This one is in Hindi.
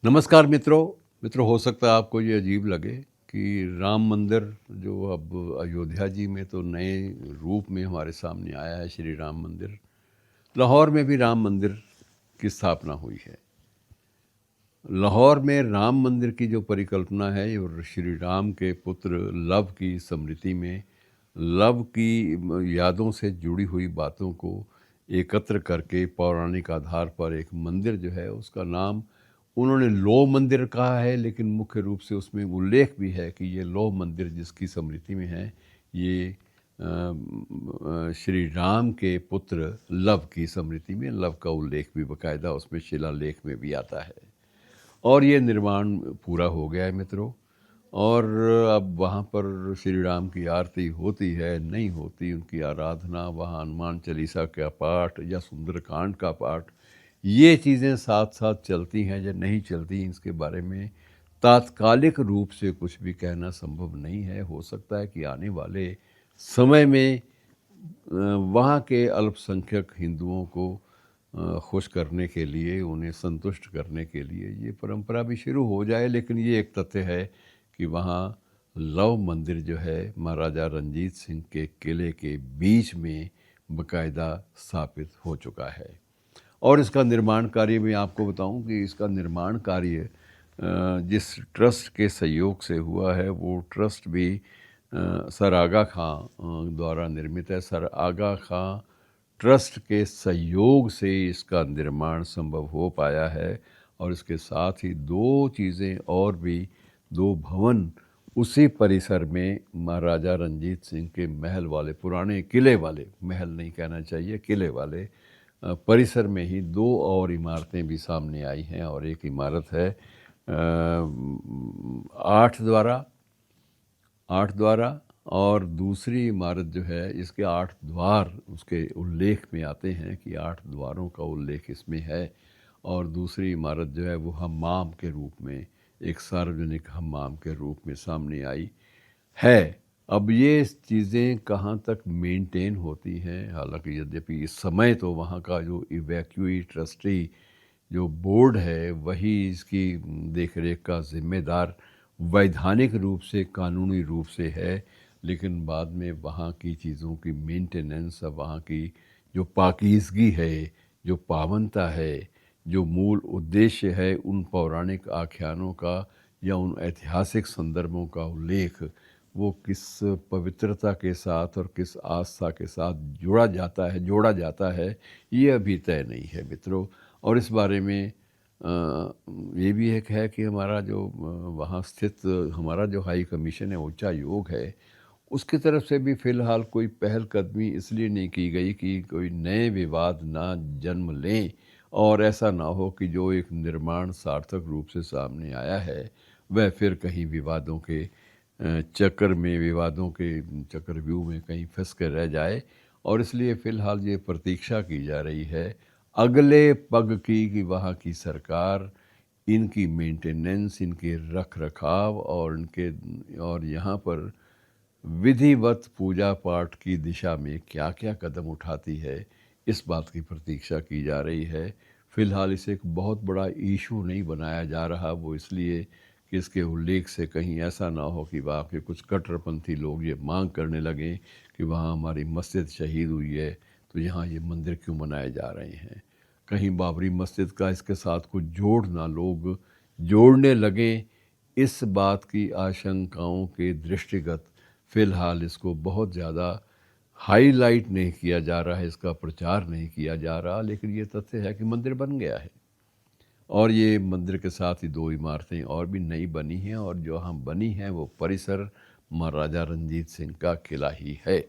नमस्कार मित्रों, हो सकता है आपको ये अजीब लगे कि राम मंदिर जो अब अयोध्या जी में तो नए रूप में हमारे सामने आया है, श्री राम मंदिर। लाहौर में भी राम मंदिर की स्थापना हुई है। लाहौर में राम मंदिर की जो परिकल्पना है ये श्री राम के पुत्र लव की स्मृति में, लव की यादों से जुड़ी हुई बातों को एकत्र करके पौराणिक आधार पर एक मंदिर जो है उसका नाम उन्होंने लोह मंदिर कहा है, लेकिन मुख्य रूप से उसमें उल्लेख भी है कि ये लोह मंदिर जिसकी स्मृति में है ये श्री राम के पुत्र लव की स्मृति में, लव का उल्लेख भी बाकायदा उसमें शिलालेख में भी आता है। और ये निर्माण पूरा हो गया है मित्रों। और अब वहाँ पर श्री राम की आरती होती है, नहीं होती, उनकी आराधना, वहाँ हनुमान चालीसा का पाठ या सुंदरकांड का पाठ, ये चीज़ें साथ साथ चलती हैं या नहीं चलती, इसके बारे में तात्कालिक रूप से कुछ भी कहना संभव नहीं है। हो सकता है कि आने वाले समय में वहाँ के अल्पसंख्यक हिंदुओं को खुश करने के लिए, उन्हें संतुष्ट करने के लिए ये परंपरा भी शुरू हो जाए। लेकिन ये एक तथ्य है कि वहाँ लव मंदिर जो है महाराजा रंजीत सिंह के किले के बीच में बाकायदा स्थापित हो चुका है। और इसका निर्माण कार्य मैं आपको बताऊं कि इसका निर्माण कार्य जिस ट्रस्ट के सहयोग से हुआ है वो ट्रस्ट भी सर आगा खां द्वारा निर्मित है। सर आगा खां ट्रस्ट के सहयोग से इसका निर्माण संभव हो पाया है। और इसके साथ ही दो चीज़ें और भी, दो भवन उसी परिसर में महाराजा रंजीत सिंह के महल वाले, पुराने किले वाले, महल नहीं कहना चाहिए, किले वाले परिसर में ही दो और इमारतें भी सामने आई हैं। और एक इमारत है 8 द्वारा और दूसरी इमारत जो है इसके 8 द्वार उसके उल्लेख में आते हैं कि 8 द्वारों का उल्लेख इसमें है। और दूसरी इमारत जो है वो हम्माम के रूप में, एक सार्वजनिक हम्माम के रूप में सामने आई है। अब ये चीज़ें कहाँ तक मेंटेन होती हैं, हालांकि यद्यपि इस समय तो वहाँ का जो इवैक्यूई ट्रस्टी जो बोर्ड है वही इसकी देखरेख का जिम्मेदार वैधानिक रूप से, कानूनी रूप से है। लेकिन बाद में वहाँ की चीज़ों की मेंटेनेंस, वहाँ की जो पाकीज़गी है, जो पावनता है, जो मूल उद्देश्य है उन पौराणिक आख्यानों का या उन ऐतिहासिक संदर्भों का उल्लेख, वो किस पवित्रता के साथ और किस आस्था के साथ जोड़ा जाता है, ये अभी तय नहीं है मित्रों। और इस बारे में ये भी एक है कि हमारा जो वहाँ स्थित हमारा जो हाई कमीशन है, उच्चायोग है, उसकी तरफ से भी फ़िलहाल कोई पहलकदमी इसलिए नहीं की गई कि कोई नए विवाद ना जन्म लें और ऐसा ना हो कि जो एक निर्माण सार्थक रूप से सामने आया है वह फिर कहीं विवादों के चक्कर में, विवादों के चक्रव्यूह में कहीं फंस कर रह जाए। और इसलिए फ़िलहाल ये प्रतीक्षा की जा रही है अगले पग की कि वहाँ की सरकार इनकी मेंटेनेंस, इनके रख रखाव और यहाँ पर विधिवत पूजा पाठ की दिशा में क्या क्या कदम उठाती है, इस बात की प्रतीक्षा की जा रही है। फ़िलहाल इसे एक बहुत बड़ा इशू नहीं बनाया जा रहा, वो इसलिए कि इसके उल्लेख से कहीं ऐसा ना हो कि वहाँ के कुछ कट्टरपंथी लोग ये मांग करने लगें कि वहाँ हमारी मस्जिद शहीद हुई है तो यहाँ ये मंदिर क्यों बनाए जा रहे हैं। कहीं बाबरी मस्जिद का इसके साथ कुछ लोग जोड़ने लगें, इस बात की आशंकाओं के दृष्टिगत फ़िलहाल इसको बहुत ज़्यादा हाईलाइट नहीं किया जा रहा है, इसका प्रचार नहीं किया जा रहा। लेकिन ये तथ्य है कि मंदिर बन गया है और ये मंदिर के साथ ही दो इमारतें और भी नई बनी हैं और जो हम बनी हैं वो परिसर महाराजा रंजीत सिंह का किला ही है।